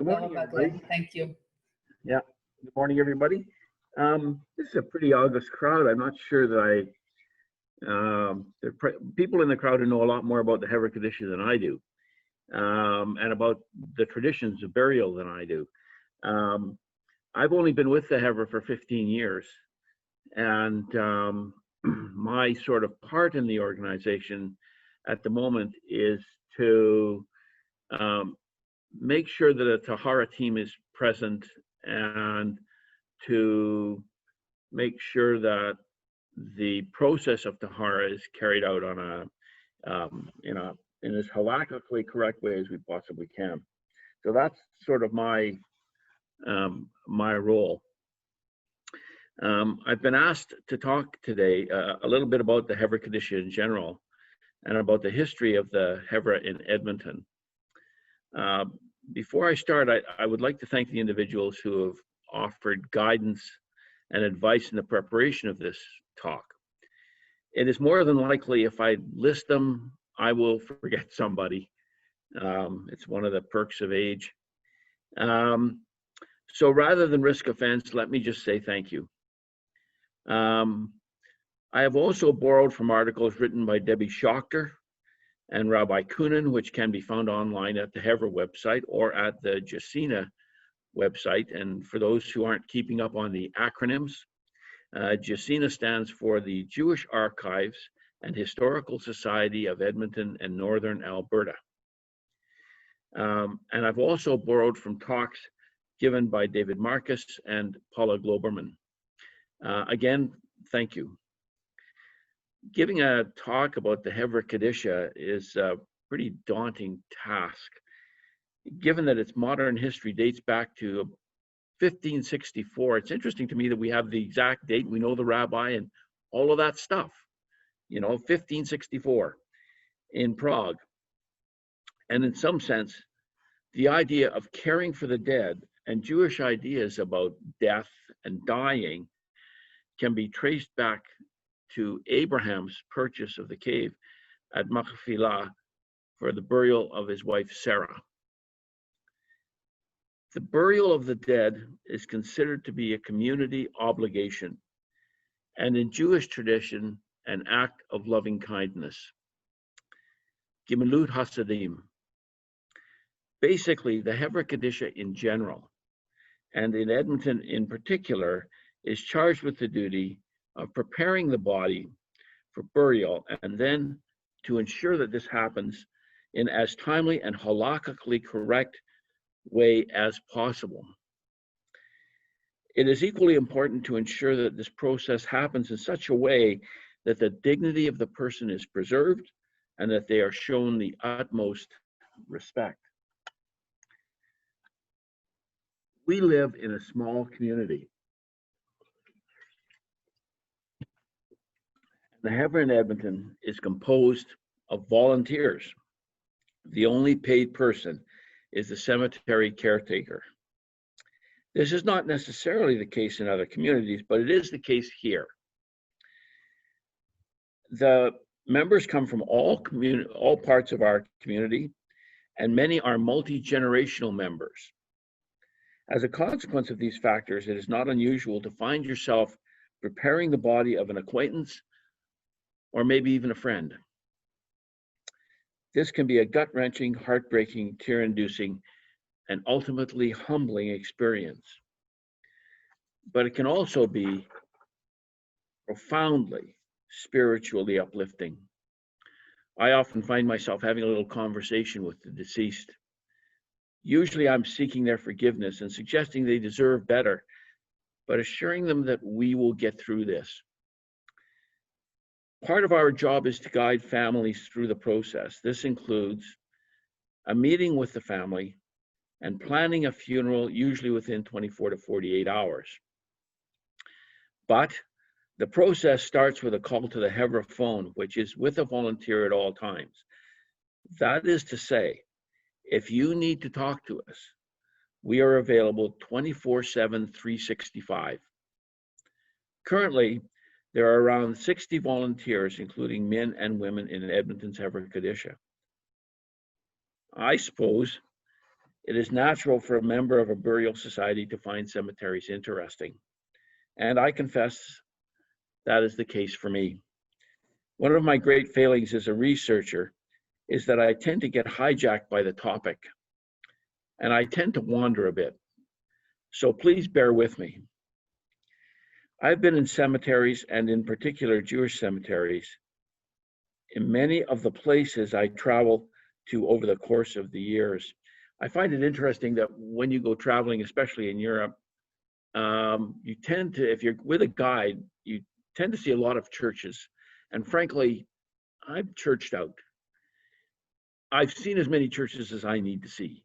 Good morning, everybody. Thank you. Yeah, good morning, everybody. This is a pretty august crowd. I'm not sure that there are people in the crowd who know a lot more about the Chevra Kadisha than I do, and about the traditions of burial than I do. I've only been with the Chevra for 15 years, and my sort of part in the organization at the moment is to make sure that a Tahara team is present and to make sure that the process of Tahara is carried out on in as halakhically correct way as we possibly can. So that's sort of my role. I've been asked to talk today a little bit about the Chevra Kadisha in general and about the history of the Chevra in Edmonton. Before I start, I would like to thank the individuals who have offered guidance and advice in the preparation of this talk. It is more than likely if I list them, I will forget somebody. It's one of the perks of age. So rather than risk offense, let me just say thank you. I have also borrowed from articles written by Debbie Schachter and Rabbi Kunin, which can be found online at the Chevra website or at the Jasina website. And for those who aren't keeping up on the acronyms, Jasina stands for the Jewish Archives and Historical Society of Edmonton and Northern Alberta. And I've also borrowed from talks given by David Marcus and Paula Globerman. Again, thank you. Giving a talk about the Chevra Kadisha is a pretty daunting task, given that its modern history dates back to 1564. It's interesting to me that we have the exact date, we know the rabbi and all of that stuff, 1564 in Prague. And in some sense, the idea of caring for the dead and Jewish ideas about death and dying can be traced back to Abraham's purchase of the cave at Machpelah for the burial of his wife Sarah. The burial of the dead is considered to be a community obligation, and in Jewish tradition, an act of loving kindness. Gemilut Hasadim. Basically, the Chevra Kadisha in general, and in Edmonton in particular, is charged with the duty of preparing the body for burial and then to ensure that this happens in as timely and halakhically correct way as possible. It is equally important to ensure that this process happens in such a way that the dignity of the person is preserved and that they are shown the utmost respect. We live in a small community. The Chevra in Edmonton is composed of volunteers. The only paid person is the cemetery caretaker. This is not necessarily the case in other communities, but it is the case here. The members come from all parts of our community, and many are multi-generational members. As a consequence of these factors, it is not unusual to find yourself preparing the body of an acquaintance or maybe even a friend. This can be a gut-wrenching, heartbreaking, tear-inducing, and ultimately humbling experience. But it can also be profoundly spiritually uplifting. I often find myself having a little conversation with the deceased. Usually I'm seeking their forgiveness and suggesting they deserve better, but assuring them that we will get through this. Part of our job is to guide families through the process. This includes a meeting with the family and planning a funeral, usually within 24 to 48 hours. But the process starts with a call to the Chevra phone, which is with a volunteer at all times. That is to say, if you need to talk to us, we are available 24/7, 365. Currently, there are around 60 volunteers, including men and women, in Edmonton's Chevra Kadisha. I suppose It is natural for a member of a burial society to find cemeteries interesting. And I confess that is the case for me. One of my great failings as a researcher is that I tend to get hijacked by the topic, and I tend to wander a bit. So please bear with me. I've been in cemeteries, and in particular Jewish cemeteries, in many of the places I travel to over the course of the years. I find it interesting that when you go traveling, especially in Europe, you tend to, if you're with a guide, you tend to see a lot of churches. And frankly, I'm churched out. I've seen as many churches as I need to see.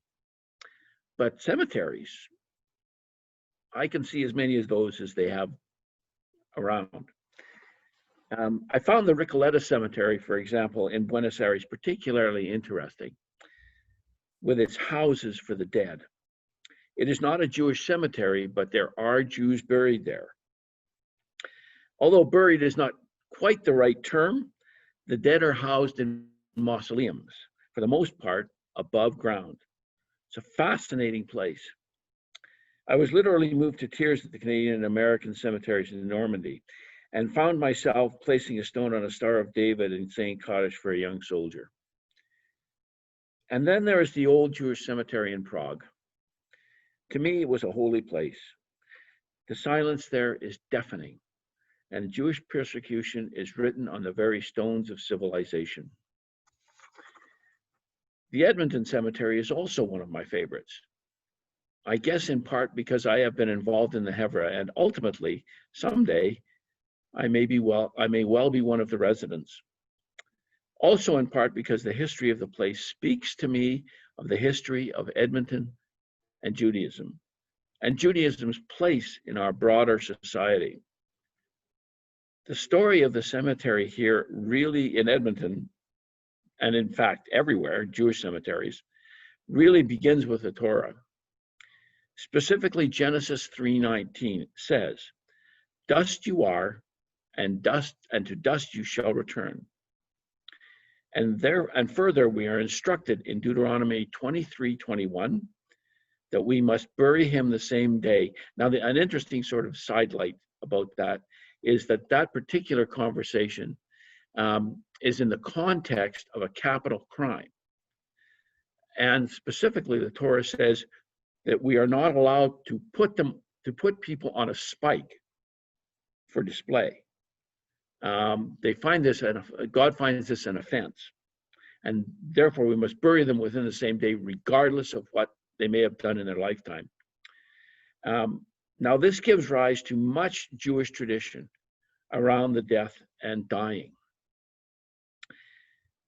But cemeteries, I can see as many of those as they have around. I found the Recoleta Cemetery, for example, in Buenos Aires, particularly interesting with its houses for the dead. It is not a Jewish cemetery, but there are Jews buried there. Although buried is not quite the right term, the dead are housed in mausoleums, for the most part, above ground. It's a fascinating place. I was literally moved to tears at the Canadian and American cemeteries in Normandy, and found myself placing a stone on a Star of David in St. Kadisha for a young soldier. And then there is the old Jewish cemetery in Prague. To me, it was a holy place. The silence there is deafening, and Jewish persecution is written on the very stones of civilization. The Edmonton Cemetery is also one of my favorites. I guess in part because I have been involved in the Chevra, and ultimately, someday, I may well be one of the residents. Also in part because the history of the place speaks to me of the history of Edmonton and Judaism's place in our broader society. The story of the cemetery here really in Edmonton, and in fact everywhere, Jewish cemeteries, really begins with the Torah. Specifically, Genesis 3:19 says, "Dust you are, and to dust you shall return." And further, we are instructed in Deuteronomy 23:21 that we must bury him the same day. Now, an interesting sort of sidelight about that is that particular conversation is in the context of a capital crime. And specifically, the Torah says that we are not allowed to put people on a spike for display. God finds this an offense, and therefore we must bury them within the same day, regardless of what they may have done in their lifetime. Now, this gives rise to much Jewish tradition around the death and dying.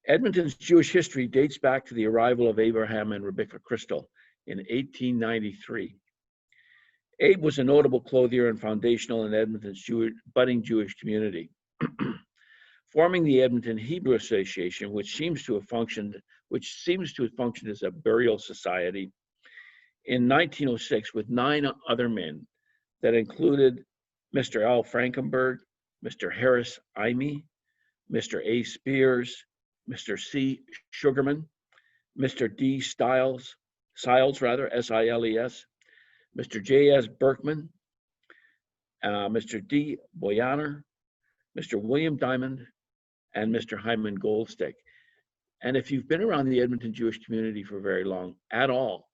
Edmonton's Jewish history dates back to the arrival of Abraham and Rebecca Crystal in 1893. Abe was a notable clothier and foundational in Edmonton's budding Jewish community. Forming the Edmonton Hebrew Association, which seems to have functioned as a burial society in 1906 with 9 other men that included Mr. Al Frankenberg, Mr. Harris Imey, Mr. A. Spears, Mr. C. Sugarman, Mr. D. Siles, S-I-L-E-S, Mr. J.S. Berkman, Mr. D. Boyaner, Mr. William Diamond, and Mr. Hyman Goldstick. And if you've been around the Edmonton Jewish community for very long at all,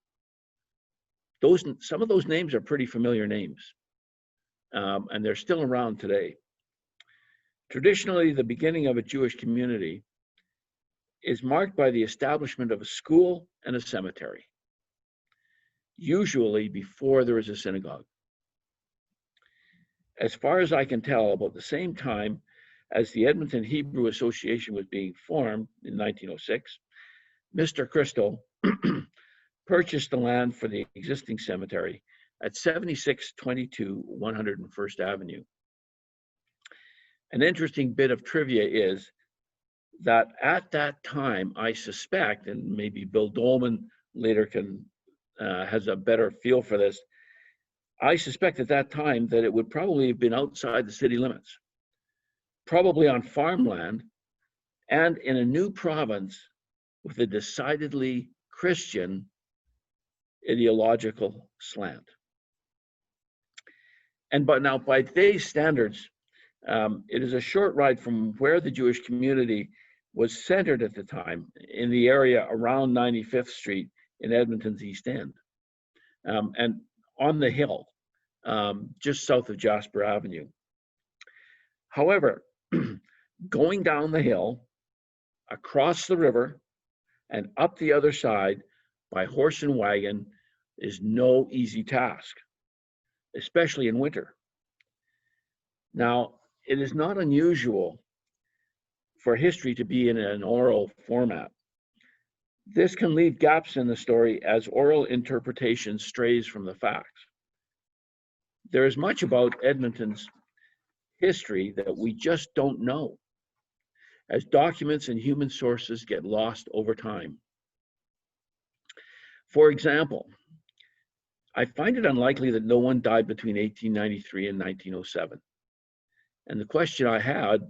some of those names are pretty familiar names, and they're still around today. Traditionally, the beginning of a Jewish community is marked by the establishment of a school and a cemetery, usually before there is a synagogue. As far as I can tell, about the same time as the Edmonton Hebrew Association was being formed in 1906, Mr. Crystal purchased the land for the existing cemetery at 7622 101st Avenue. An interesting bit of trivia is that at that time, I suspect, and maybe Bill Dolman later has a better feel for this, I suspect at that time that it would probably have been outside the city limits, probably on farmland and in a new province with a decidedly Christian ideological slant. But now, by today's standards, it is a short ride from where the Jewish community was centered at the time, in the area around 95th Street in Edmonton's East End, and on the hill, just south of Jasper Avenue. However, going down the hill, across the river, and up the other side by horse and wagon is no easy task, especially in winter. Now, it is not unusual for history to be in an oral format. This can leave gaps in the story as oral interpretation strays from the facts. There is much about Edmonton's history that we just don't know, as documents and human sources get lost over time. For example, I find it unlikely that no one died between 1893 and 1907. And the question I had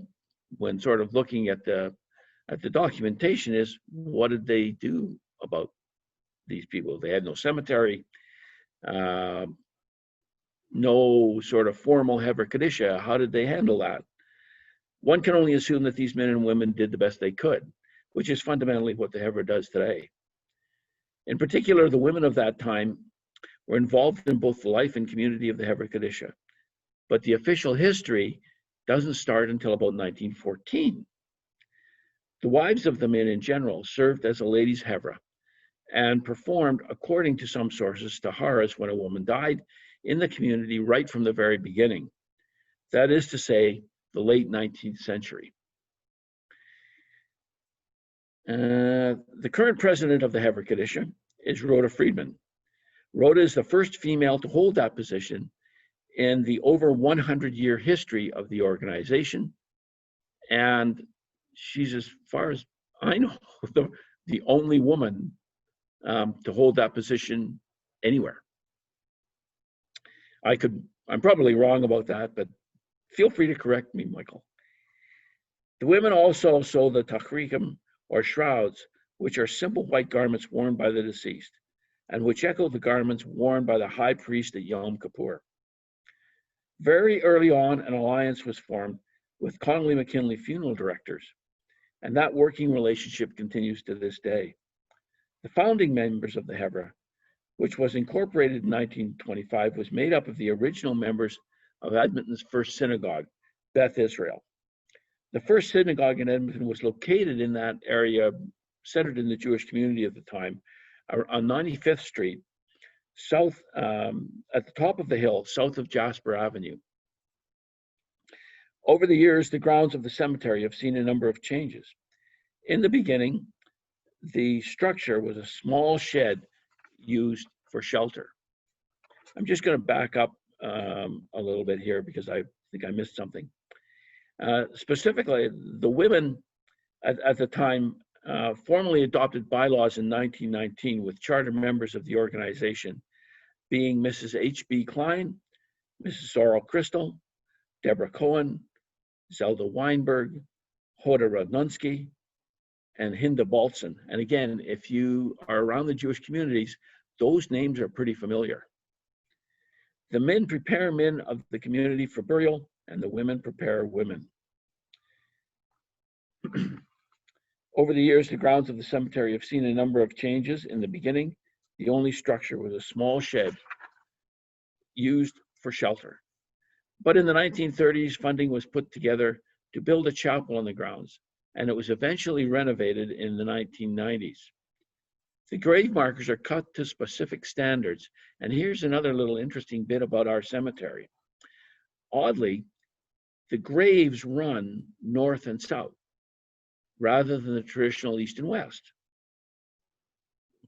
when sort of looking at the documentation is, what did they do about these people? They had no cemetery, no sort of formal Chevra Kadisha. How did they handle that? One can only assume that these men and women did the best they could, which is fundamentally what the Chevra does today. In particular, the women of that time were involved in both the life and community of the Chevra Kadisha, but the official history doesn't start until about 1914. The wives of the men in general served as a ladies' Chevra and performed, according to some sources, taharas when a woman died in the community right from the very beginning. That is to say, the late 19th century. The current president of the Chevra Kadisha is Rhoda Friedman. Rhoda is the first female to hold that position in the over 100-year history of the organization, and she's, as far as I know, the only woman to hold that position anywhere. I'm probably wrong about that, but feel free to correct me, Michael. The women also sew the tachrikim, or shrouds, which are simple white garments worn by the deceased, and which echo the garments worn by the high priest at Yom Kippur. Very early on, an alliance was formed with Connolly McKinley funeral directors, and that working relationship continues to this day. The founding members of the Chevra, which was incorporated in 1925, was made up of the original members of Edmonton's first synagogue, Beth Israel. The first synagogue in Edmonton was located in that area, centered in the Jewish community at the time, on 95th Street, south, at the top of the hill, south of Jasper Avenue. Over the years, the grounds of the cemetery have seen a number of changes. In the beginning, the structure was a small shed used for shelter. I'm just going to back up a little bit here because I think I missed something. Specifically, the women at the time formally adopted bylaws in 1919 with charter members of the organization being Mrs. H.B. Klein, Mrs. Sorrel Crystal, Deborah Cohen, Zelda Weinberg, Hoda Radnunski, and Hinda Baltzen. And again, if you are around the Jewish communities, those names are pretty familiar. The men prepare men of the community for burial, and the women prepare women. Over the years, the grounds of the cemetery have seen a number of changes. In the beginning, the only structure was a small shed used for shelter. But in the 1930s, funding was put together to build a chapel on the grounds, and it was eventually renovated in the 1990s. The grave markers are cut to specific standards, and here's another little interesting bit about our cemetery. Oddly, the graves run north and south, rather than the traditional east and west.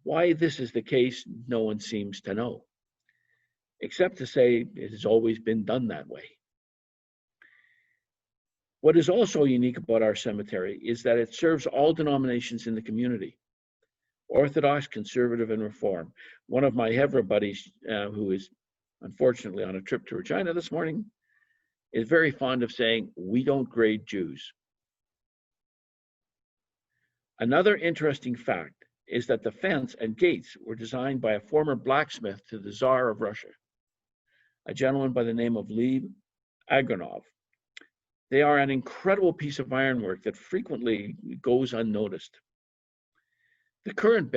Why this is the case, no one seems to know, except to say it has always been done that way. What is also unique about our cemetery is that it serves all denominations in the community, Orthodox, Conservative, and Reform. One of my Chevra buddies, who is unfortunately on a trip to Regina this morning, is very fond of saying, "We don't grade Jews." Another interesting fact is that the fence and gates were designed by a former blacksmith to the Tsar of Russia, a gentleman by the name of Lev Agronov. They are an incredible piece of ironwork that frequently goes unnoticed. The current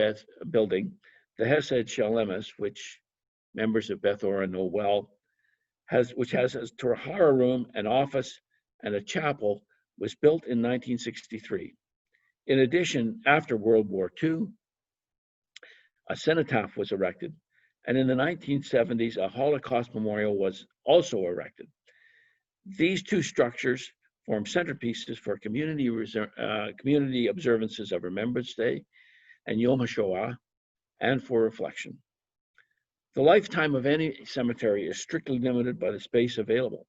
building, the Hesed Shalemes, which members of Beth Ora know well, which has a Tahara room, an office, and a chapel, was built in 1963. In addition, after World War II, a cenotaph was erected, and in the 1970s, a Holocaust memorial was also erected. These two structures form centerpieces for community observances of Remembrance Day and Yom HaShoah, and for reflection. The lifetime of any cemetery is strictly limited by the space available.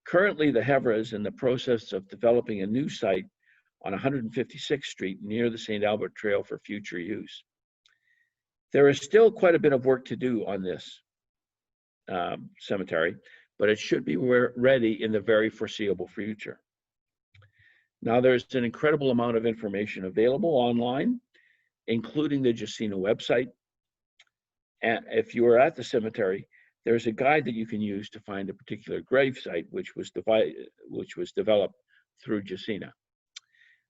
Currently, the Chevra is in the process of developing a new site on 156th Street near the St. Albert Trail for future use. There is still quite a bit of work to do on this cemetery, but it should be ready in the very foreseeable future. Now, there's an incredible amount of information available online, including the Jacina website. And if you are at the cemetery, there's a guide that you can use to find a particular grave site, which was developed through Jacina.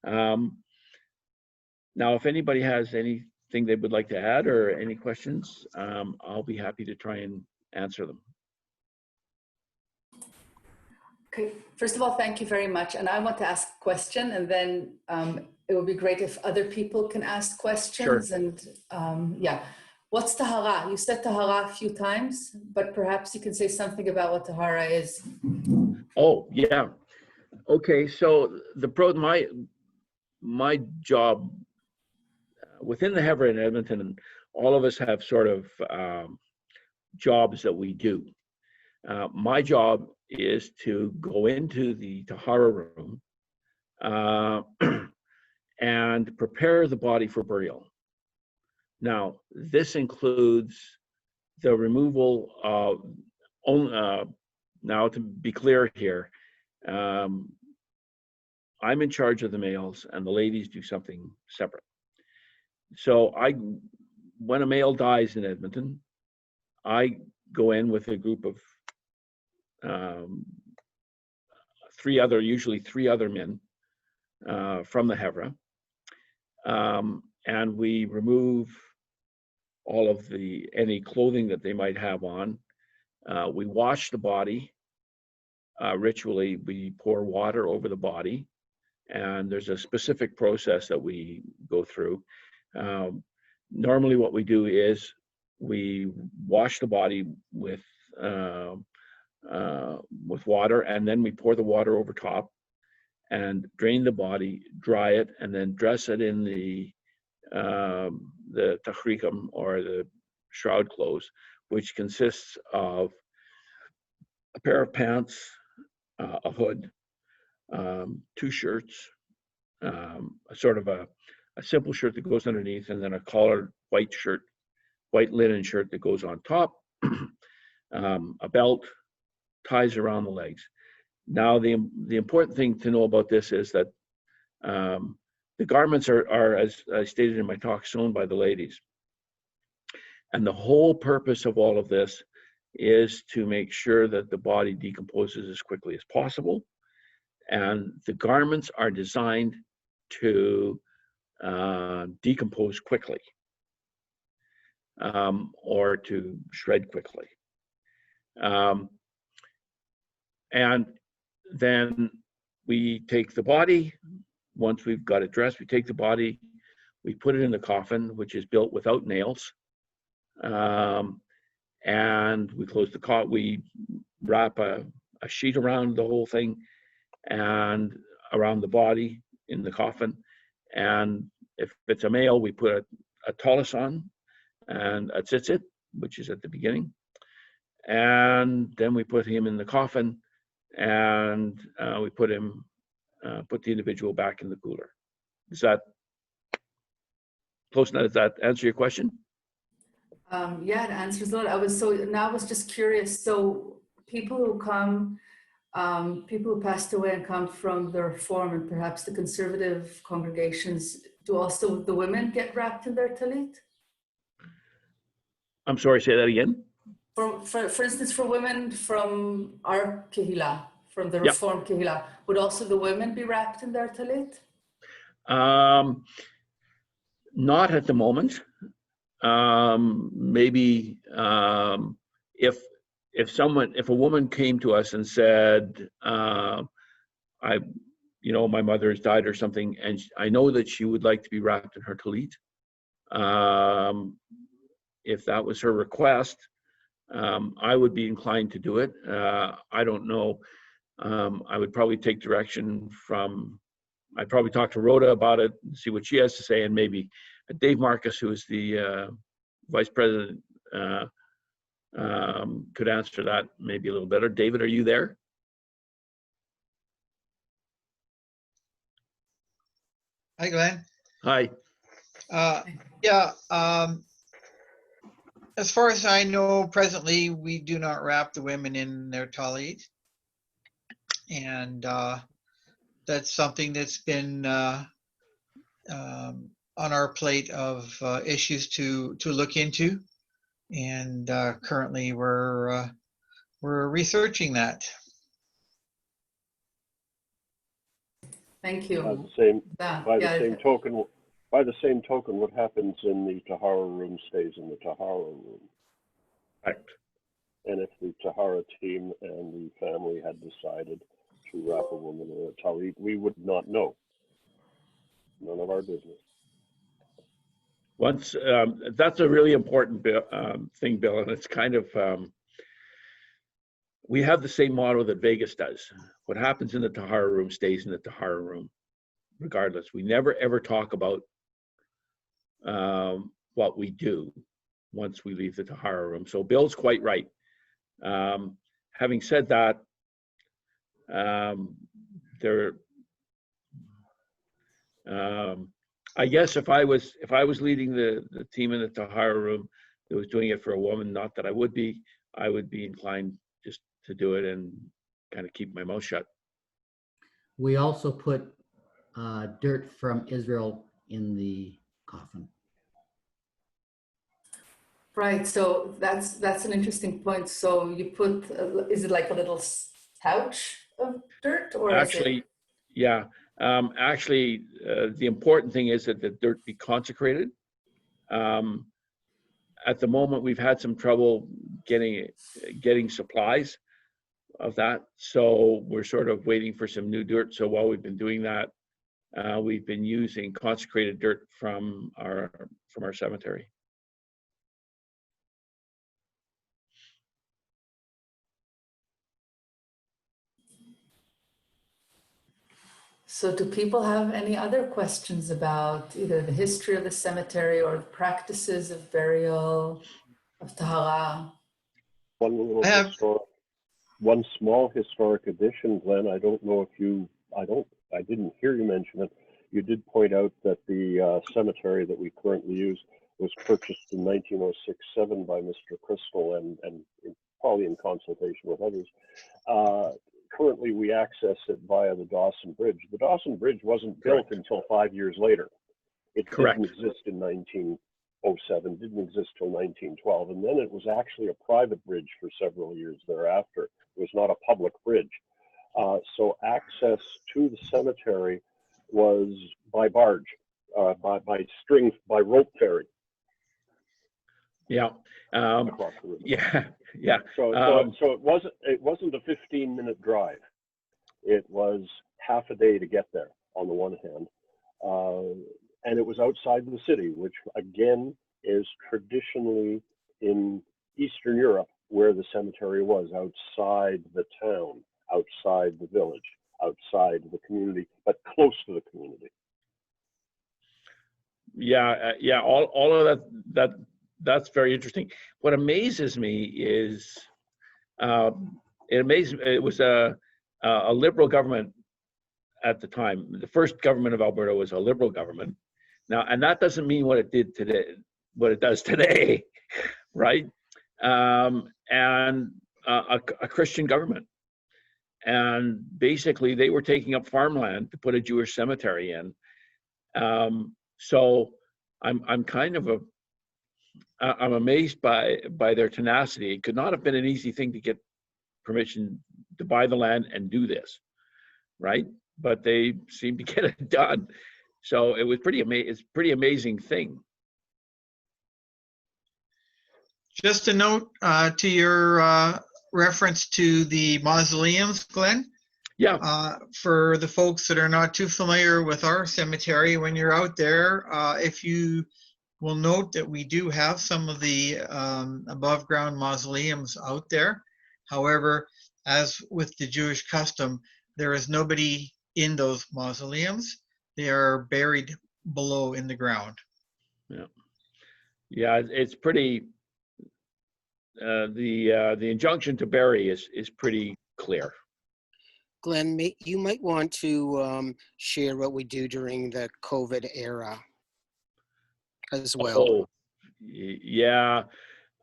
Now, if anybody has anything they would like to add or any questions, I'll be happy to try and answer them. Okay, first of all, thank you very much. And I want to ask a question, and then it would be great if other people can ask questions. Sure. And yeah, what's Tahara? You said Tahara a few times, but perhaps you can say something about what Tahara is. Oh, yeah. Okay, so my job within the Chevra in Edmonton, and all of us have sort of jobs that we do. My job is to go into the Tahara room and prepare the body for burial. Now, this includes the removal of, now to be clear here, I'm in charge of the males and the ladies do something separate. So when a male dies in Edmonton, I go in with a group of usually three other men from the Chevra, and we remove all of any clothing that they might have on. We wash the body. Ritually, we pour water over the body, and there's a specific process that we go through. Normally, what we do is we wash the body with water, and then we pour the water over top and drain the body, dry it, and then dress it in the tachrikum, or the shroud clothes, which consists of a pair of pants, a hood, two shirts, sort of a simple shirt that goes underneath, and then a collared white linen shirt that goes on top, a belt, ties around the legs. Now, the important thing to know about this is that the garments are, as I stated in my talk, sewn by the ladies. And the whole purpose of all of this is to make sure that the body decomposes as quickly as possible. And the garments are designed to decompose quickly, or to shred quickly. And then we take the body. Once we've got it dressed, we take the body, we put it in the coffin, which is built without nails. And we close the coffin, we wrap a sheet around the whole thing and around the body in the coffin. And if it's a male, we put a tallis on and a tzitzit, which is at the beginning. And then we put him in the coffin, and we put the individual back in the cooler. Is that close enough? Does that answer your question? Yeah, it answers a lot. I was just curious. So people who come, people who passed away and come from the Reform and perhaps the conservative congregations, Do also the women get wrapped in their talit? I'm sorry, say that again? For instance, for women from our kehila, from the Yeah. Reform kehila, would also the women be wrapped in their talit? Not at the moment. Maybe if a woman came to us and said, my mother has died or something, and I know that she would like to be wrapped in her talit. If that was her request, I would be inclined to do it. I don't know. I would probably take direction from. I'd probably talk to Rhoda about it and see what she has to say, and maybe Dave Marcus, who is the vice president, could answer that maybe a little better. David, are you there? Hi, Glenn. Hi. Yeah, as far as I know, presently, we do not wrap the women in their talit. And that's something that's been on our plate of issues to look into. And currently, we're researching that. Thank you. By the same token, what happens in the Tahara room stays in the Tahara room. Right. And if the Tahara team and the family had decided to wrap a woman in a talit, we would not know. None of our business. Once that's a really important thing, Bill, and it's kind of we have the same motto that Vegas does. What happens in the Tahara room stays in the Tahara room, regardless. We never ever talk about what we do once we leave the Tahara room. So Bill's quite right. Having said that, I guess if I was leading the team in the Tahara room that was doing it for a woman, not that I would be inclined just to do it and kind of keep my mouth shut. We also put dirt from Israel in the coffin. Right. So that's an interesting point. So you put, is it like a little pouch of dirt, or actually, is it... yeah. The important thing is that the dirt be consecrated. At the moment, we've had some trouble getting supplies of that, so we're sort of waiting for some new dirt. So while we've been doing that, we've been using consecrated dirt from our cemetery. So do people have any other questions about either the history of the cemetery or the practices of burial, of Tahara? One small historic addition, Glenn. I don't know if I didn't hear you mention it. You did point out that the cemetery that we currently use was purchased in 1906-7 by Mr. Crystal and probably in consultation with others. Currently, we access it via the Dawson Bridge. The Dawson Bridge wasn't built until 5 years later. It didn't exist in 1907, didn't exist till 1912, and then it was actually a private bridge for several years thereafter. It was not a public bridge. So access to the cemetery was by barge, by rope ferry. Yeah. Across the river. Yeah. So it wasn't a 15-minute drive. It was half a day to get there on the one hand, and it was outside the city, which again is traditionally in Eastern Europe where the cemetery was, outside the town, outside the village, outside the community, but close to the community. Yeah. All of that's very interesting. What amazes me is it was a liberal government at the time. The first government of Alberta was a liberal government. Now, and that doesn't mean what it does today, right? And a Christian government. And basically, they were taking up farmland to put a Jewish cemetery in. So I'm kind of I'm amazed by their tenacity. It could not have been an easy thing to get permission to buy the land and do this, right? But they seem to get it done. So it was it's pretty amazing thing. Just a note to your reference to the mausoleums, Glenn. Yeah. For the folks that are not too familiar with our cemetery, when you're out there, if you will note that we do have some of the above ground mausoleums out there. However, as with the Jewish custom, there is nobody in those mausoleums. They are buried below in the ground. Yeah. Yeah, it's pretty, the injunction to bury is pretty clear. Glenn, you might want to share what we do during the COVID era as well. Oh, yeah.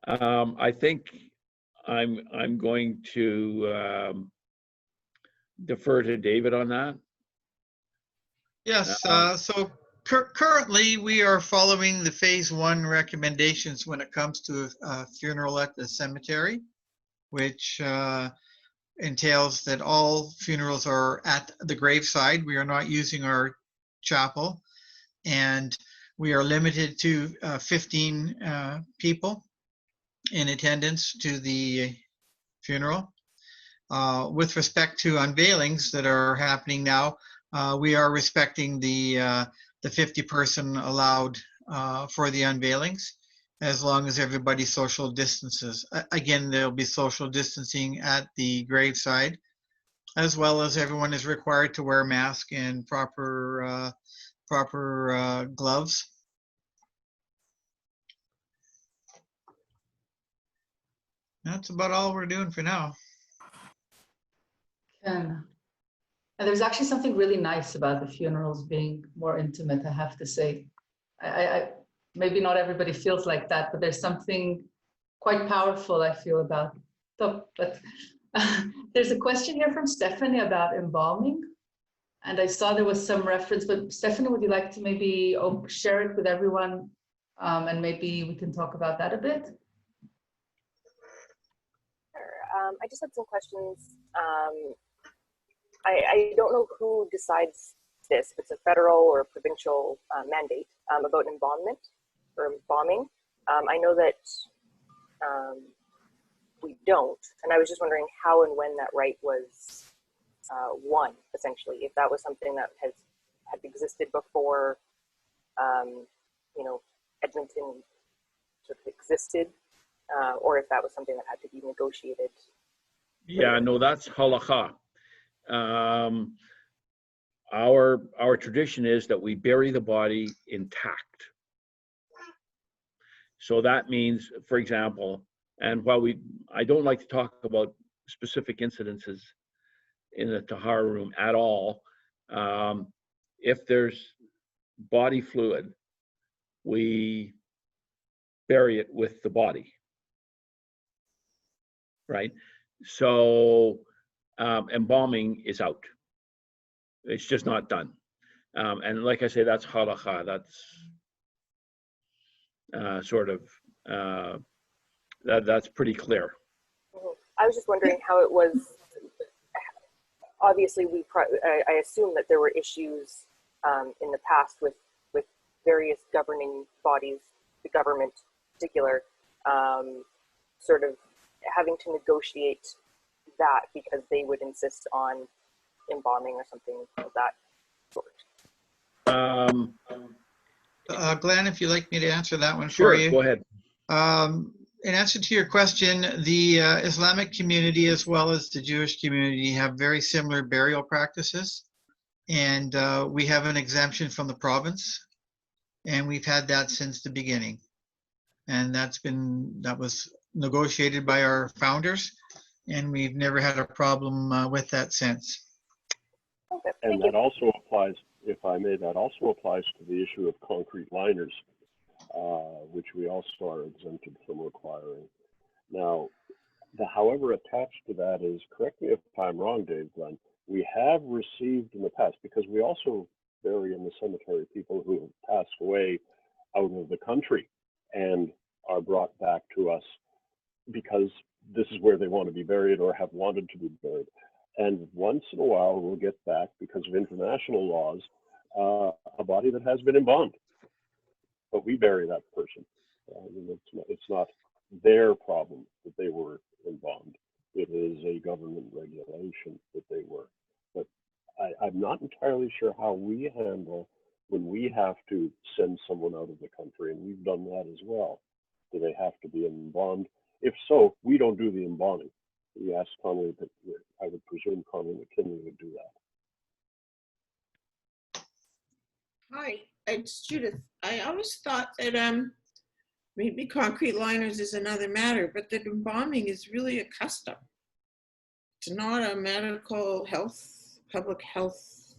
I think I'm going to defer to David on that. Yes, so currently we are following the phase 1 recommendations when it comes to a funeral at the cemetery, which entails that all funerals are at the graveside. We are not using our chapel, and we are limited to 15 people in attendance to the funeral. With respect to unveilings that are happening now, we are respecting the 50-person allowed for the unveilings, as long as everybody social distances. Again, there'll be social distancing at the graveside, as well as everyone is required to wear a mask and proper gloves. That's about all we're doing for now. And there's actually something really nice about the funerals being more intimate, I have to say. I maybe not everybody feels like that, but there's something quite powerful I feel about it. But there's a question here from Stephanie about embalming. And I saw there was some reference, but Stephanie, would you like to maybe share it with everyone? And maybe we can talk about that a bit. Sure. I just had some questions. I don't know who decides this, if it's a federal or a provincial mandate about embalmment or embalming. I know that we don't, and I was just wondering how and when that right was won, essentially, if that was something that had existed before, you know, Edmonton sort of existed, or if that was something that had to be negotiated. Yeah, no, that's halachah. Our tradition is that we bury the body intact. So that means, for example, and while I don't like to talk about specific incidences in the tahara room at all, if there's body fluid, we bury it with the body, right? So embalming is out. It's just not done. And like I say, that's halakha. That's sort of, that's pretty clear. I was just wondering how it was. Obviously, I assume that there were issues in the past with various governing bodies, the government in particular, sort of having to negotiate that because they would insist on embalming or something of that sort. Glenn, if you'd like me to answer that one Sure, for you. go ahead. In answer to your question, the Islamic community as well as the Jewish community have very similar burial practices. And we have an exemption from the province. And we've had that since the beginning. And that was negotiated by our founders. And we've never had a problem with that since. Okay, and that also applies, if I may, that also applies to the issue of concrete liners, which we also are exempted from requiring. Now, however, attached to that is, correct me if I'm wrong, Dave, Glenn, we have received in the past, because we also bury in the cemetery people who have passed away out of the country and are brought back to us because this is where they want to be buried or have wanted to be buried. And once in a while, we'll get back, because of international laws, a body that has been embalmed. But we bury that person. It's not their problem that they were embalmed. It is a government regulation that they were. But I'm not entirely sure how we handle when we have to send someone out of the country, and we've done that as well. Do they have to be embalmed? If so, we don't do the embalming. We asked Conway, that I would presume Conway McKinley would do that. Hi, it's Judith. I always thought that maybe concrete liners is another matter, but that embalming is really a custom. It's not a medical health, public health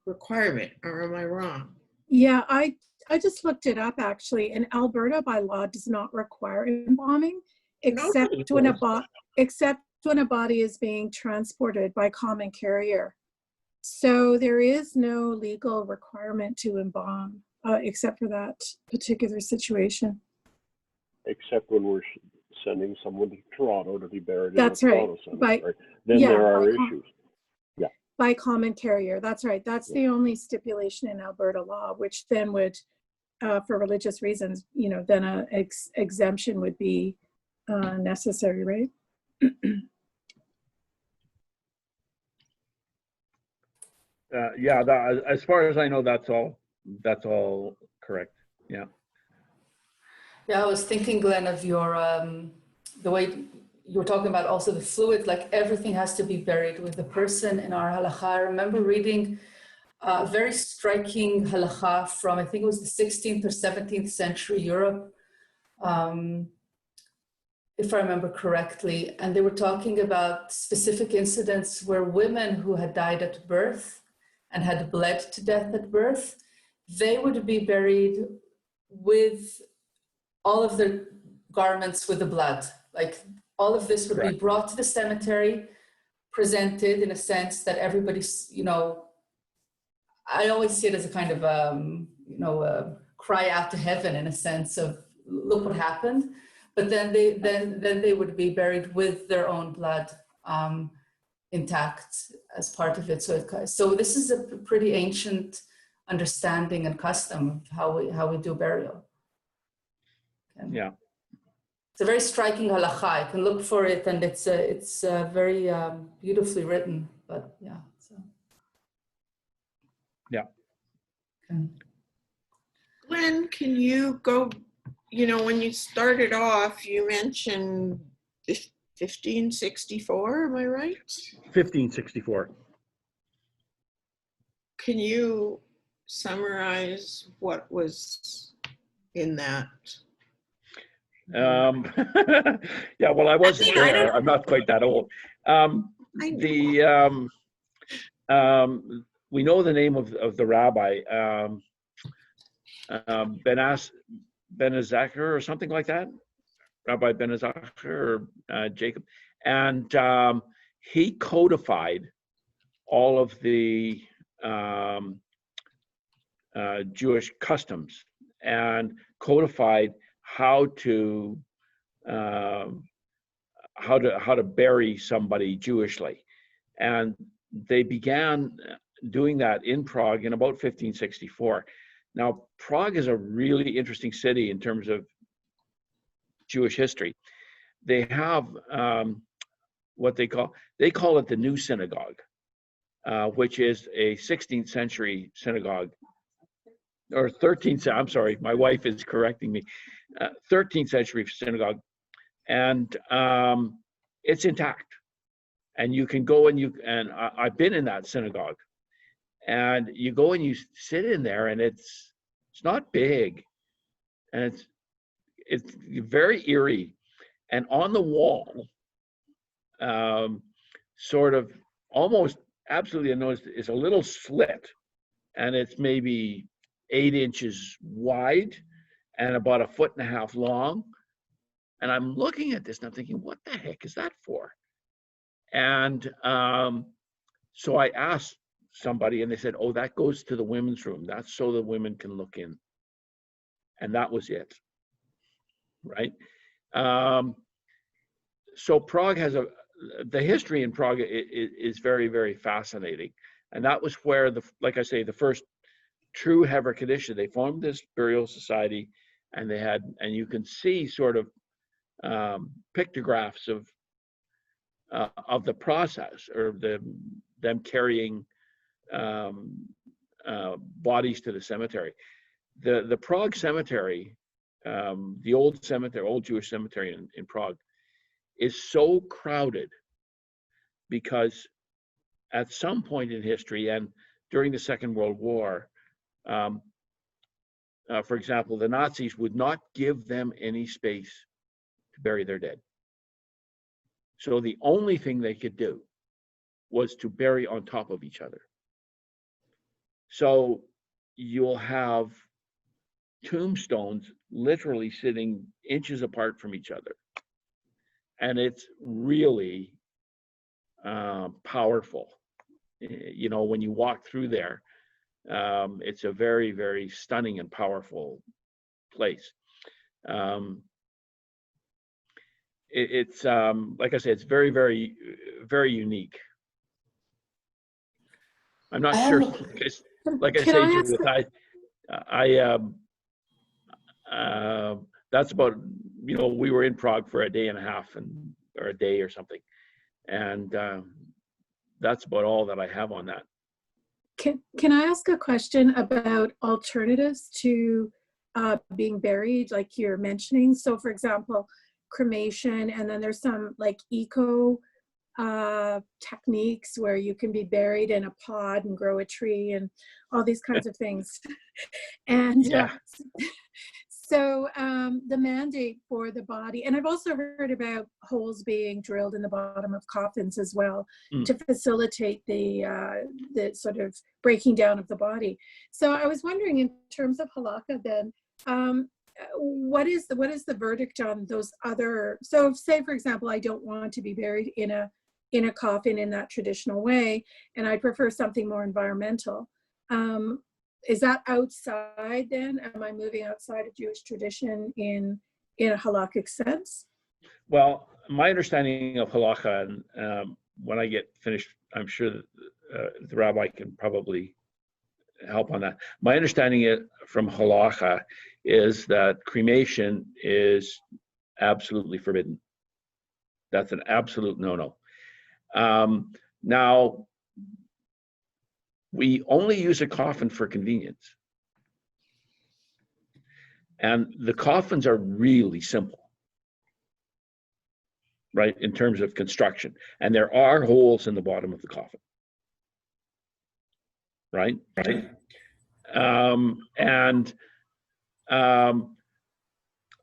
requirement, or am I wrong? Yeah, I just looked it up actually, and Alberta by law does not require embalming except when a body is being transported by common carrier. So there is no legal requirement to embalm except for that particular situation. Except when we're sending someone to Toronto to be buried That's in the right. Toronto cemetery, then there are issues. Yeah. By common carrier, that's right. That's the only stipulation in Alberta law, which then would, for religious reasons, you know, then a exemption would be necessary, right? Yeah, as far as I know, that's all correct. Yeah. Yeah, I was thinking, Glenn, of your, the way you were talking about also the fluid, like everything has to be buried with the person in our halachah. I remember reading a very striking halachah from, I think it was the 16th or 17th century Europe, if I remember correctly. And they were talking about specific incidents where women who had died at birth and had bled to death at birth, they would be buried with all of their garments with the blood. Like all of this would be brought to the cemetery, presented in a sense that everybody's, you know, I always see it as a kind of, you know, cry out to heaven in a sense of, look what happened. But then they would be buried with their own blood intact as part of it. So this is a pretty ancient understanding and custom of how we do burial. Okay. Yeah. It's a very striking halakha. You can look for it, and it's very beautifully written. But yeah. So. Yeah. Okay. Glenn, can you go, you know, when you started off, you mentioned 1564, am I right? 1564. Can you summarize what was in that? Yeah, well, I wasn't there. I'm not quite that old. We know the name of the rabbi, Ben-Azacher or something like that, Rabbi Ben-Azacher or Jacob, and he codified all of the Jewish customs and codified how to bury somebody Jewishly, and they began doing that in Prague in about 1564. Now, Prague is a really interesting city in terms of Jewish history. They have what they call it the New Synagogue, which is a 16th century synagogue, or 13th. I'm sorry, my wife is correcting me. 13th century synagogue, and it's intact. And you can go and I've been in that synagogue, and you go and you sit in there, and it's not big, and it's very eerie. And on the wall, sort of almost absolutely unnoticed, is a little slit, and it's maybe 8 inches wide and about 1.5 feet long. And I'm looking at this and I'm thinking, what the heck is that for? And so I asked somebody and they said, oh, that goes to the women's room. That's so the women can look in. And that was it, right? So Prague has the history in Prague is very, very fascinating. And that was where, like I say, the first true Chevra Kadisha, they formed this burial society, and they had, and you can see sort of pictographs of the process, or them carrying bodies to the cemetery. The Prague cemetery, the old cemetery, old Jewish cemetery in Prague, is so crowded because at some point in history and during the Second World War, for example, the Nazis would not give them any space to bury their dead. So the only thing they could do was to bury on top of each other. So you'll have tombstones literally sitting inches apart from each other. And it's really powerful. You know, when you walk through there, it's a very, very stunning and powerful place. It's like I said, it's very, very, very unique. I'm not sure. Like I say, Judith, that's about, you know, we were in Prague for a day and a half, or a day or something, and that's about all that I have on that. Can I ask a question about alternatives to being buried, like you're mentioning? So, for example, cremation, and then there's some like eco techniques where you can be buried in a pod and grow a tree and all these kinds of things. And so the mandate for the body, and I've also heard about holes being drilled in the bottom of coffins as well to facilitate the sort of breaking down of the body. So I was wondering, in terms of halakha, then, what is the verdict on those other? So, say for example, I don't want to be buried in a coffin in that traditional way, and I prefer something more environmental. Is that outside then? Am I moving outside of Jewish tradition in a halakhic sense? Well, my understanding of halakha, and when I get finished, I'm sure that the rabbi can probably help on that. My understanding from halakha is that cremation is absolutely forbidden. That's an absolute no-no. Now, we only use a coffin for convenience. And the coffins are really simple, right, in terms of construction. And there are holes in the bottom of the coffin, right?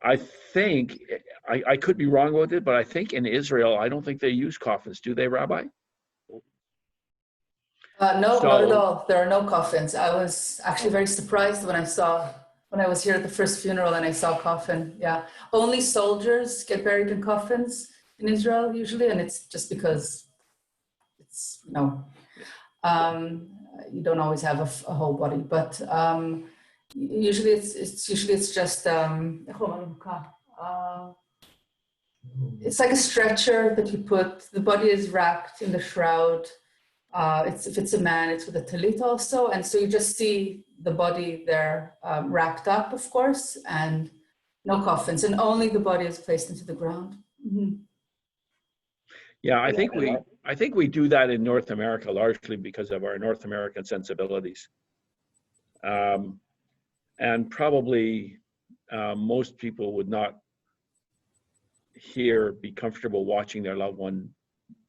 I think, I could be wrong with it, but I think in Israel, I don't think they use coffins. Do they, Rabbi? No, not at all. There are no coffins. I was actually very surprised when I was here at the first funeral and I saw a coffin. Yeah, only soldiers get buried in coffins in Israel usually, and it's just because it's, you know, you don't always have a whole body, but usually it's just it's like a stretcher that you put. The body is wrapped in the shroud. If it's a man, it's with a talit also, and so you just see the body there wrapped up, of course, and no coffins, and only the body is placed into the ground. Mm-hmm. Yeah, I think we do that in North America largely because of our North American sensibilities, and probably most people would not here be comfortable watching their loved one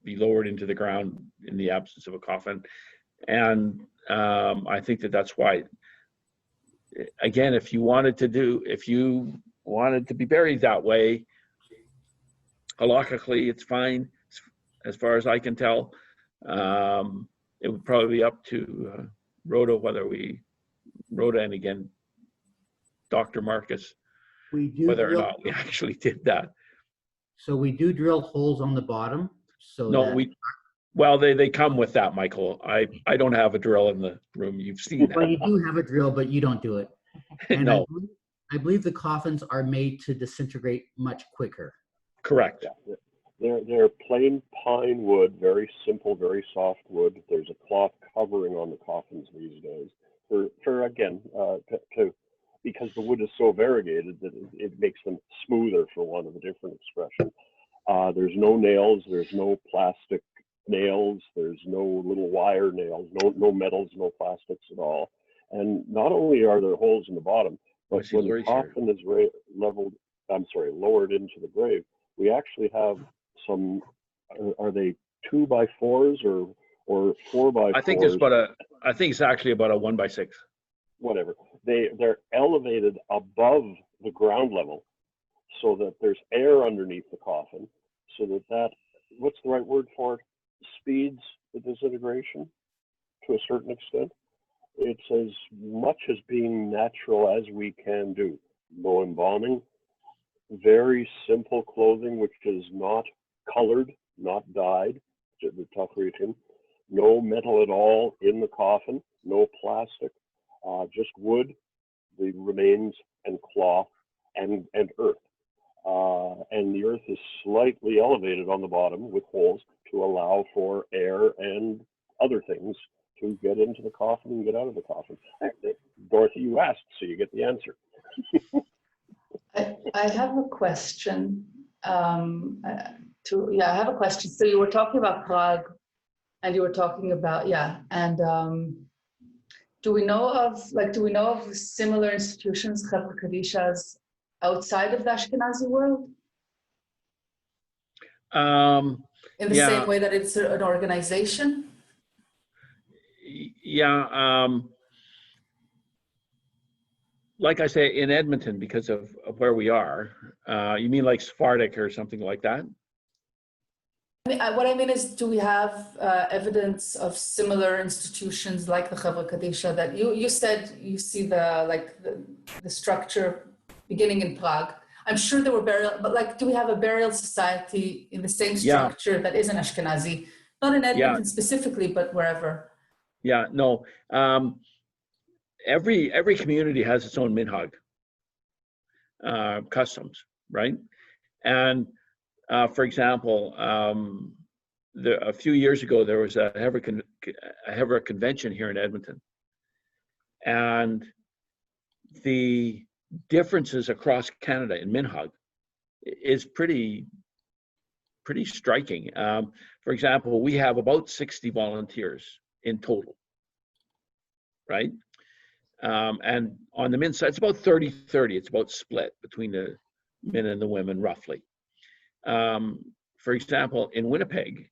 be lowered into the ground in the absence of a coffin. And I think that's why, again, if you wanted to be buried that way, halakhically, it's fine, as far as I can tell. It would probably be up to Rhoda, and again, Dr. Marcus, whether or not we actually did that. So we do drill holes on the bottom. So no, Well, they come with that, Michael. I don't have a drill in the room. You've seen Well, that. you do have a drill, but you don't do it. And No, I believe the coffins are made to disintegrate much quicker. correct. Yeah, they're plain pine wood, very simple, very soft wood. There's a cloth covering on the coffins these days for again, because the wood is so variegated that it makes them smoother, for want of a different expression. There's no nails, there's no plastic nails, there's no little wire nails, no metals, no plastics at all. And not only are there holes in the bottom, but when the coffin is lowered into the grave, we actually have some, are they 2x4s or 4x4s? I think it's actually about a 1x6. Whatever. They're elevated above the ground level so that there's air underneath the coffin, so that what's the right word for it? Speeds the disintegration to a certain extent. It's as much as being natural as we can do. No embalming, very simple clothing, which is not colored, not dyed, the tachritim, no metal at all in the coffin, no plastic, just wood, the remains, and cloth, and earth. And the earth is slightly elevated on the bottom with holes to allow for air and other things to get into the coffin and get out of the coffin. Dorothy, you asked, so you get the answer. I have a question. I have a question. So you were talking about Prague, and you were talking about do we know of similar institutions, Chevra Kadishas, outside of the Ashkenazi world? In the same way that it's an organization? Yeah. Like I say, in Edmonton, because of where we are, you mean like Sephardic or something like that? What I mean is, do we have evidence of similar institutions like the Chevra Kadisha that you said you see the structure beginning in Prague? I'm sure there were burial, but do we have a burial society in the same structure that isn't Ashkenazi? Not in Edmonton specifically, but wherever. Yeah, no. Every community has its own minhag customs, right? And for example, a few years ago, there was a Chevra convention here in Edmonton. And the differences across Canada in minhag is pretty striking. For example, we have about 60 volunteers in total, right? And on the men's side, it's about 30-30. It's about split between the men and the women, roughly. For example, in Winnipeg,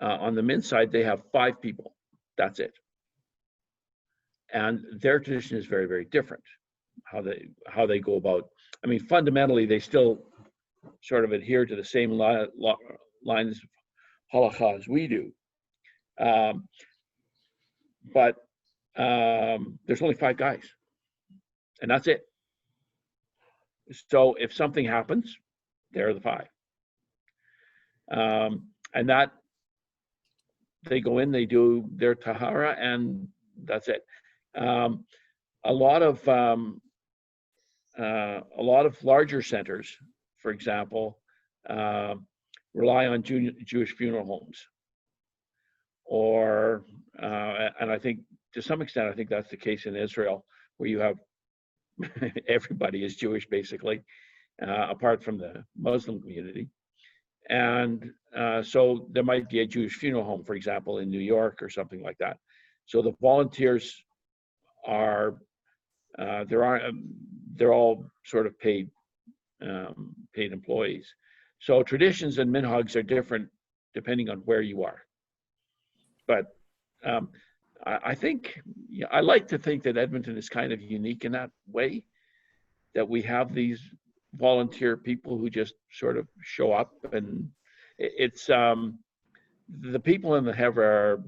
on the men's side, they have 5 people. That's it. And their tradition is very, very different. How they go about. I mean, fundamentally, they still sort of adhere to the same lines of halachah as we do. But there's only 5 guys, and that's it. So if something happens, they're the 5. And that they go in, they do their tahara, and that's it. A lot of larger centers, for example, rely on Jewish funeral homes, and I think to some extent, I think that's the case in Israel, where you have everybody is Jewish basically, apart from the Muslim community. And so there might be a Jewish funeral home, for example, in New York or something like that. So the volunteers are, they're all sort of paid employees. So traditions and minhags are different depending on where you are. But I think, I like to think that Edmonton is kind of unique in that way, that we have these volunteer people who just sort of show up, and it's the people in the Chevra are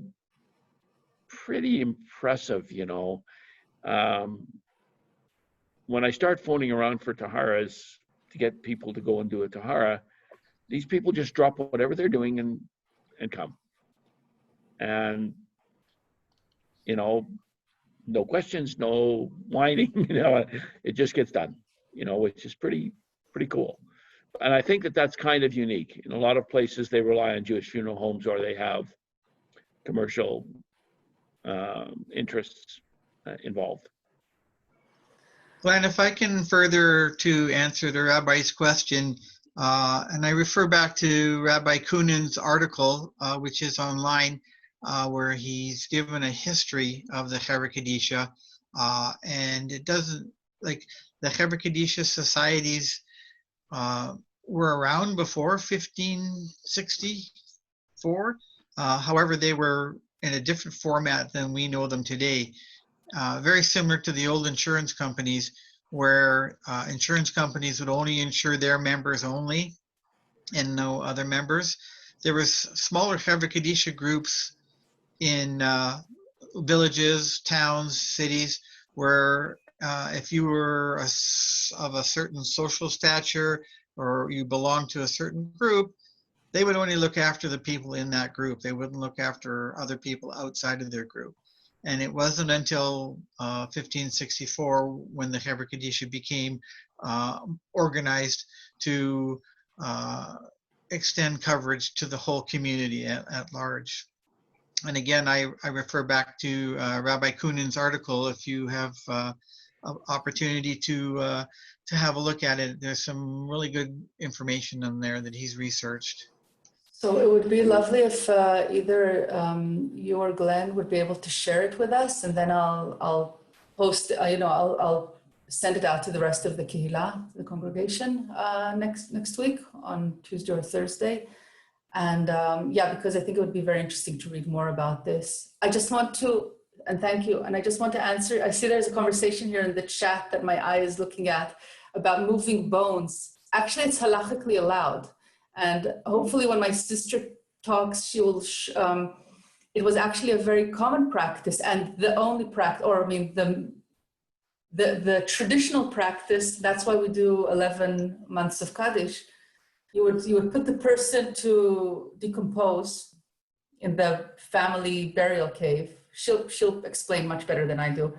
pretty impressive, you know. When I start phoning around for taharas to get people to go and do a tahara, these people just drop whatever they're doing and come. and, you know, no questions, no whining, you know, it just gets done, you know, which is pretty cool. And I think that that's kind of unique. In a lot of places, they rely on Jewish funeral homes, or they have commercial interests involved. Glenn, if I can further to answer the rabbi's question, and I refer back to Rabbi Kunin's article, which is online, where he's given a history of the Chevra Kadisha, and it doesn't, like, the Chevra Kadisha societies were around before 1564. However, they were in a different format than we know them today. Very similar to the old insurance companies, where insurance companies would only insure their members only and no other members. There was smaller Chevra Kadisha groups in villages, towns, cities, where if you were of a certain social stature or you belonged to a certain group, they would only look after the people in that group. They wouldn't look after other people outside of their group. And it wasn't until 1564 when the Chevra Kadisha became organized to extend coverage to the whole community at large. And again, I refer back to Rabbi Kunin's article. If you have an opportunity to have a look at it, there's some really good information in there that he's researched. So it would be lovely if either you or Glenn would be able to share it with us, and then I'll post, I'll send it out to the rest of the Kehillah, the congregation, next week on Tuesday or Thursday. And yeah, because I think it would be very interesting to read more about this. I just want to, and thank you, and I just want to answer, I see there's a conversation here in the chat that my eye is looking at about moving bones. Actually, it's halachically allowed. And hopefully when my sister talks, she will, it was actually a very common practice, and the only practice, or I mean, the traditional practice, that's why we do 11 months of Kaddish. You would put the person to decompose in the family burial cave. She'll explain much better than I do.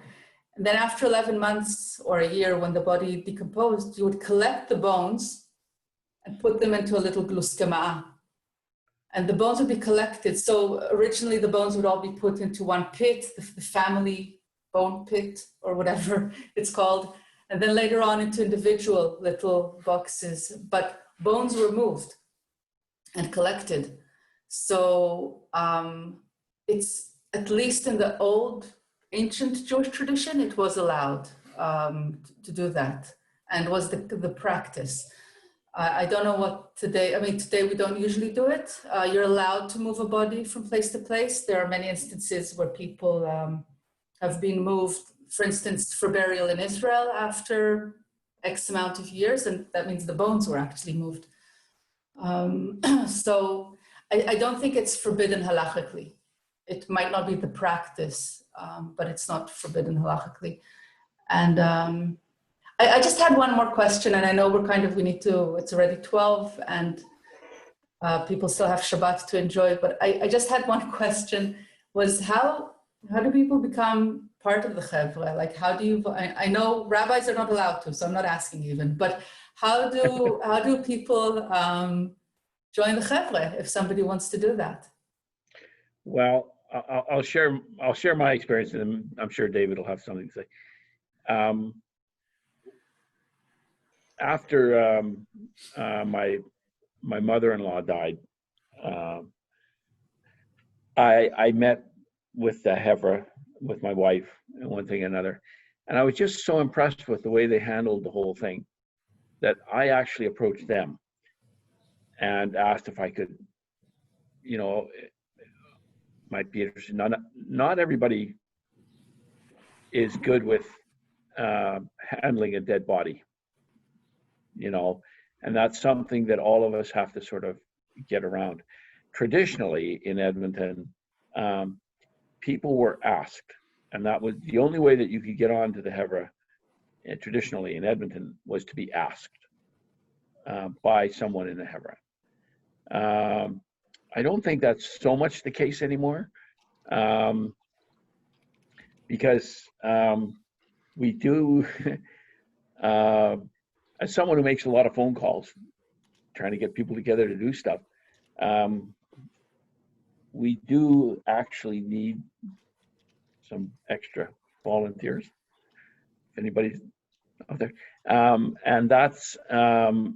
And then after 11 months or a year, when the body decomposed, you would collect the bones and put them into a little gluskama'a. And the bones would be collected. So originally the bones would all be put into one pit, the family bone pit or whatever it's called. And then later on into individual little boxes. But bones were moved and collected. So it's, at least in the old ancient Jewish tradition, it was allowed to do that, and was the practice. I don't know what today, I mean, today we don't usually do it. You're allowed to move a body from place to place. There are many instances where people have been moved, for instance, for burial in Israel after X amount of years, and that means the bones were actually moved. So I don't think it's forbidden halachically. It might not be the practice, but it's not forbidden halachically. And I just had one more question, and I know we need to, it's already 12 and people still have Shabbat to enjoy, but I just had one question, was how do people become part of the Chevra? Like, how do you, I know rabbis are not allowed to, so I'm not asking even, but how do people join the Chevra if somebody wants to do that? Well, I'll share my experience, and I'm sure David will have something to say. After my mother-in-law died, I met with the Chevra, with my wife, and one thing and another, and I was just so impressed with the way they handled the whole thing that I actually approached them and asked if I could, might be interested. Not everybody is good with handling a dead body, and that's something that all of us have to sort of get around. Traditionally in Edmonton, people were asked, and that was the only way that you could get on to the Chevra traditionally in Edmonton, was to be asked by someone in the Chevra. I don't think that's so much the case anymore. Because we do, as someone who makes a lot of phone calls, trying to get people together to do stuff, we do actually need some extra volunteers, if anybody's out there. And that's, so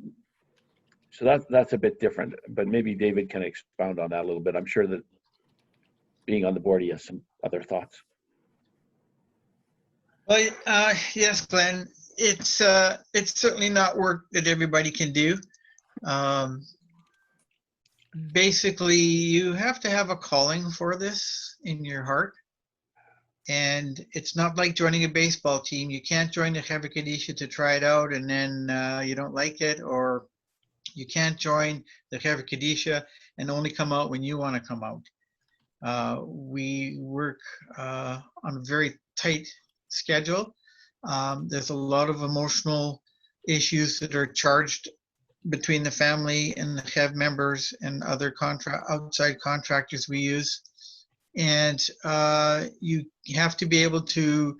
that's a bit different, but maybe David can expound on that a little bit. I'm sure that being on the board, he has some other thoughts. Well, yes, Glenn, it's certainly not work that everybody can do. Basically, you have to have a calling for this in your heart. And it's not like joining a baseball team. You can't join the Chevra Kadisha to try it out and then you don't like it, or you can't join the Chevra Kadisha and only come out when you want to come out. We work on a very tight schedule. There's a lot of emotional issues that are charged between the family and the Chev members and other outside contractors we use. And you have to be able to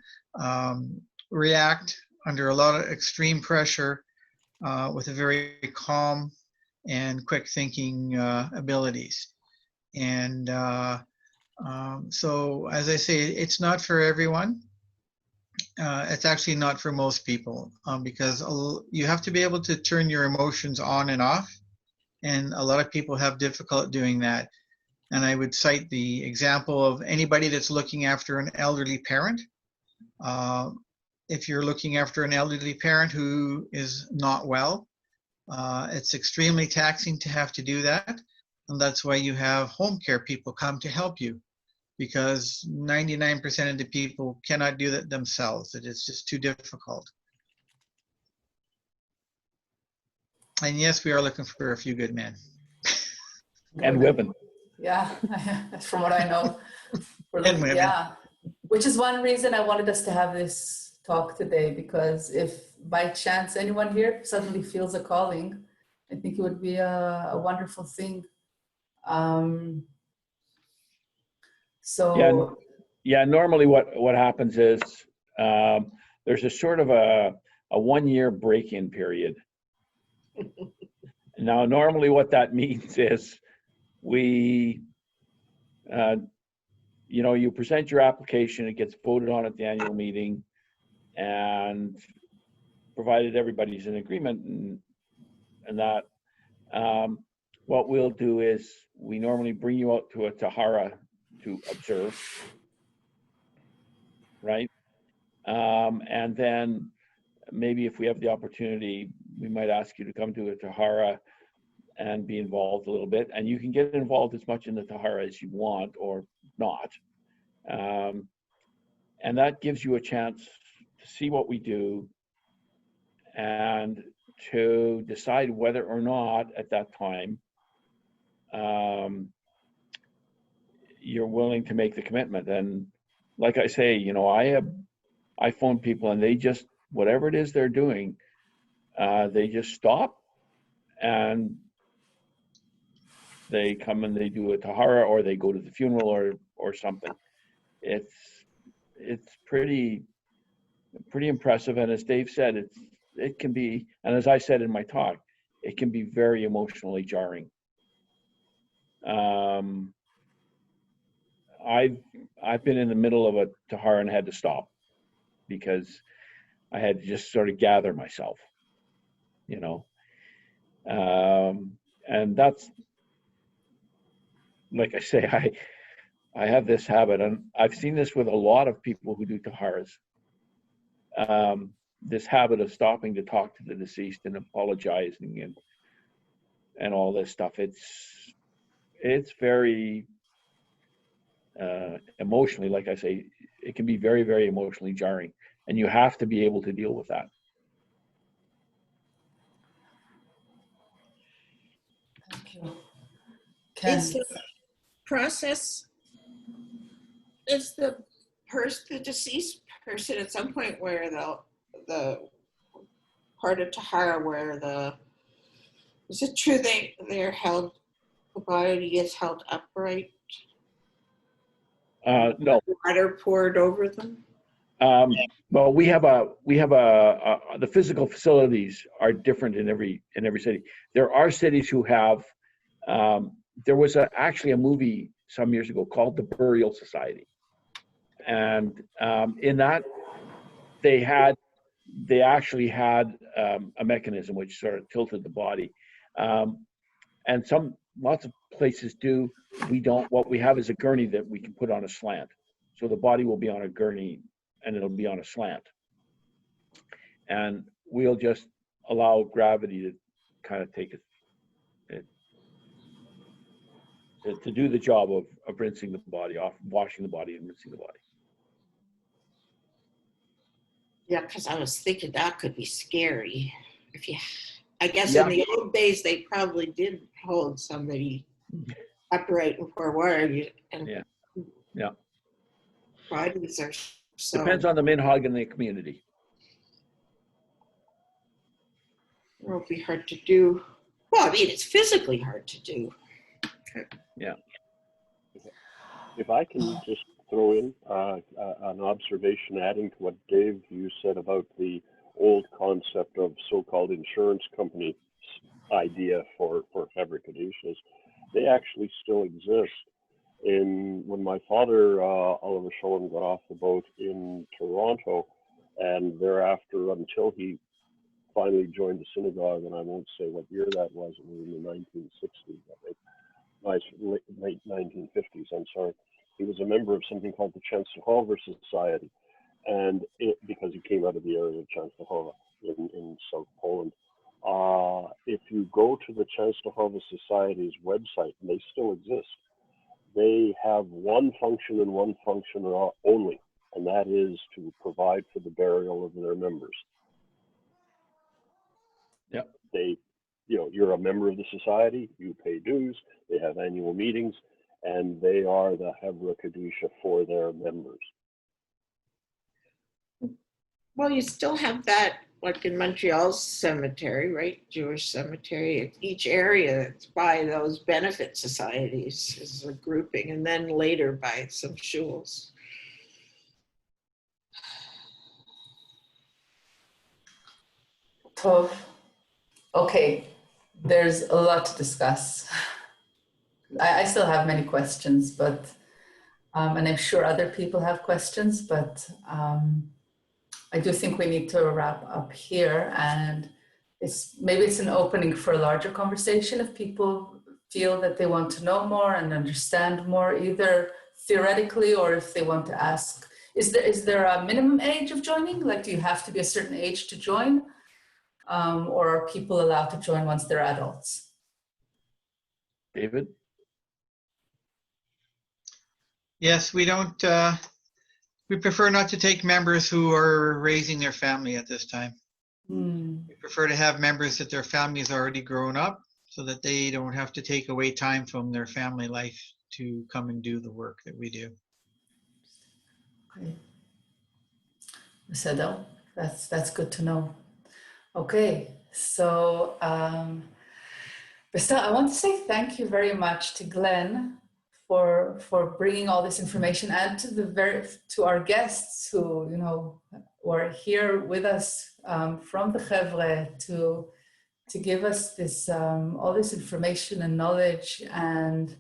react under a lot of extreme pressure with a very calm and quick thinking abilities. And so, as I say, it's not for everyone. It's actually not for most people because you have to be able to turn your emotions on and off. And a lot of people have difficulty doing that. And I would cite the example of anybody that's looking after an elderly parent. If you're looking after an elderly parent who is not well, it's extremely taxing to have to do that. And that's why you have home care people come to help you, because 99% of the people cannot do that themselves. It is just too difficult. And yes, we are looking for a few good men. And women. Yeah, from what I know. And women. Yeah, which is one reason I wanted us to have this talk today, because if by chance anyone here suddenly feels a calling, I think it would be a wonderful thing. So yeah, normally what happens is there's a sort of a 1 year break-in period. Now, normally what that means is we, you present your application, it gets voted on at the annual meeting, and provided everybody's in agreement and that, what we'll do is we normally bring you out to a tahara to observe, right? And then maybe if we have the opportunity, we might ask you to come to a tahara and be involved a little bit. And you can get involved as much in the tahara as you want or not. And that gives you a chance to see what we do and to decide whether or not at that time you're willing to make the commitment. And like I say, I phone people and they just, whatever it is they're doing, they just stop and they come and they do a tahara, or they go to the funeral or something. It's pretty impressive. And as Dave said, it can be, and as I said in my talk, it can be very emotionally jarring. I've been in the middle of a tahara and had to stop because I had to just sort of gather myself, and that's, like I say, I have this habit, and I've seen this with a lot of people who do taharas, this habit of stopping to talk to the deceased and apologizing and all this stuff. It's very emotionally, like I say, it can be very, very emotionally jarring, and you have to be able to deal with that. thank you. Is the process, is the deceased person at some point where the part of tahara where is it true the body is held upright? No. Water poured over them? Well, the physical facilities are different in every city. There are cities who have, there was actually a movie some years ago called The Burial Society. And in that, they actually had a mechanism which sort of tilted the body. And lots of places do. We don't. What we have is a gurney that we can put on a slant. So the body will be on a gurney and it'll be on a slant. And we'll just allow gravity to kind of take it to do the job of rinsing the body off, washing the body and rinsing the body. Yeah, because I was thinking that could be scary. I guess in the old days they probably did hold somebody upright and pour water. And yeah. Bodies are so. Depends on the minhag in the community. It will be hard to do. Well, I mean, it's physically hard to do. Yeah. If I can just throw in an observation adding to what Dave, you said about the old concept of so-called insurance company idea for Chevra Kadishas, they actually still exist. When my father, Oliver Schoen, got off the boat in Toronto, and thereafter until he finally joined the synagogue, and I won't say what year that was, it was in the 1960s, I think, late 1950s, I'm sorry. He was a member of something called the Częstochowa Society, and because he came out of the area of Częstochowa in South Poland. If you go to the Częstochowa Society's website, and they still exist, they have one function and one function only, and that is to provide for the burial of their members. Yep. You're a member of the society, you pay dues, they have annual meetings, and they are the Chevra Kadisha for their members. Well, you still have that, like in Montreal's cemetery, right? Jewish cemetery. Each area it's by those benefit societies as a grouping, and then later by some shuls. Tov. Okay, there's a lot to discuss. I still have many questions, but and I'm sure other people have questions, but I do think we need to wrap up here, and maybe it's an opening for a larger conversation if people feel that they want to know more and understand more, either theoretically or if they want to ask. Is there a minimum age of joining? Like, do you have to be a certain age to join? Or are people allowed to join once they're adults? David? Yes, we don't, we prefer not to take members who are raising their family at this time. We prefer to have members that their family is already grown up so that they don't have to take away time from their family life to come and do the work that we do. Okay. Sedel, that's good to know. Okay, so Besta, I want to say thank you very much to Glen for bringing all this information, and to our guests who were here with us from the Chevra to give us this all this information and knowledge. And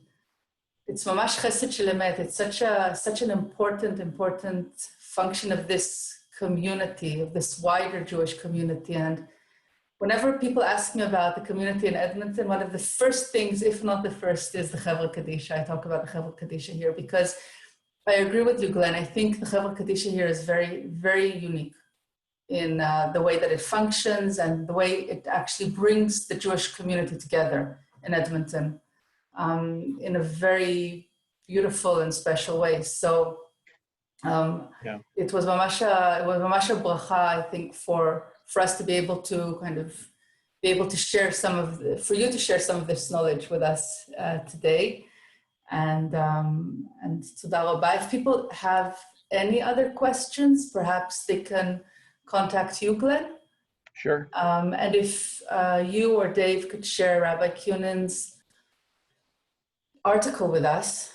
it's mamash chesed shel emet. It's such an important function of this community, of this wider Jewish community. And whenever people ask me about the community in Edmonton, one of the first things, if not the first, is the Chevra Kadisha. I talk about the Chevra Kadisha here because I agree with you, Glen. I think the Chevra Kadisha here is very, very unique in the way that it functions and the way it actually brings the Jewish community together in Edmonton in a very beautiful and special way. So it was mamash a bracha, I think, for us to be able to share for you to share some of this knowledge with us today. And toda rabba. If people have any other questions, perhaps they can contact you, Glen. Sure. And if you or Dave could share Rabbi Cunan's article with us,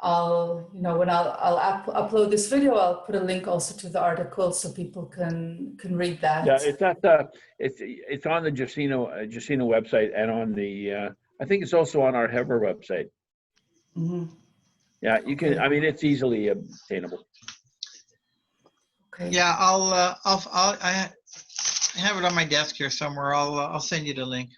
when I'll upload this video, I'll put a link also to the article so people can read that. Yeah, it's at it's on the Jusino website, and on the I think it's also on our Chevra website. Mm-hmm. Yeah, you can. I mean, it's easily obtainable. Okay. Yeah, I have it on my desk here somewhere. I'll send you the link.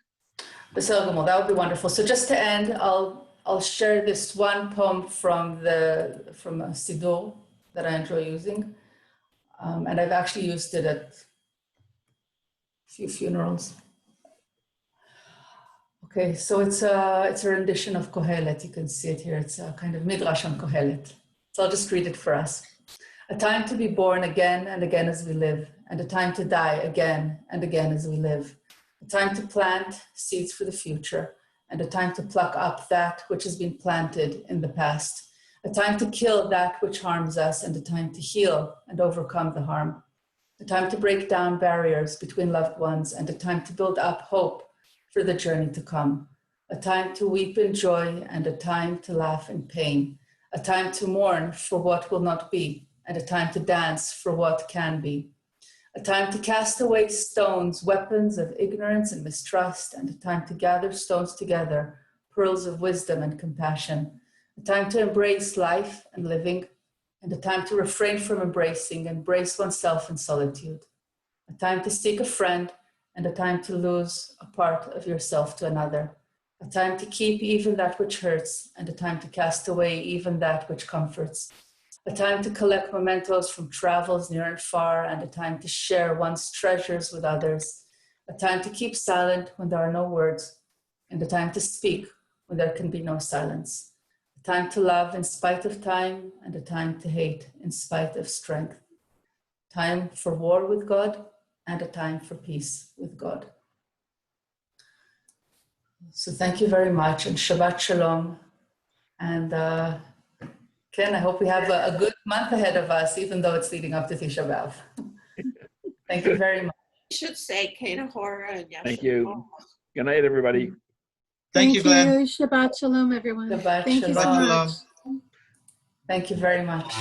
That would be wonderful. So just to end, I'll share this one poem from a Siddur that I enjoy using, and I've actually used it at a few funerals. Okay, so it's a rendition of Kohelet. You can see it here. It's a kind of midrash on Kohelet. So I'll just read it for us. A time to be born again and again as we live, and a time to die again and again as we live. A time to plant seeds for the future, and a time to pluck up that which has been planted in the past. A time to kill that which harms us, and a time to heal and overcome the harm. A time to break down barriers between loved ones, and a time to build up hope for the journey to come. A time to weep in joy, and a time to laugh in pain. A time to mourn for what will not be, and a time to dance for what can be. A time to cast away stones, weapons of ignorance and mistrust, and a time to gather stones together, pearls of wisdom and compassion. A time to embrace life and living, and a time to refrain from embracing and brace oneself in solitude. A time to seek a friend, and a time to lose a part of yourself to another. A time to keep even that which hurts, and a time to cast away even that which comforts. A time to collect mementos from travels near and far, and a time to share one's treasures with others. A time to keep silent when there are no words, and a time to speak when there can be no silence. A time to love in spite of time, and a time to hate in spite of strength. Time for war with God, and a time for peace with God. So thank you very much, and Shabbat Shalom. And Ken, I hope we have a good month ahead of us, even though it's leading up to Tisha B'Av. Thank you very much. I should say Kena Hora and Yasha. Thank you. Good night, everybody. Thank you, Glenn. Shabbat Shalom, everyone. Shabbat Thank you so Shalom. much. Thank you very much.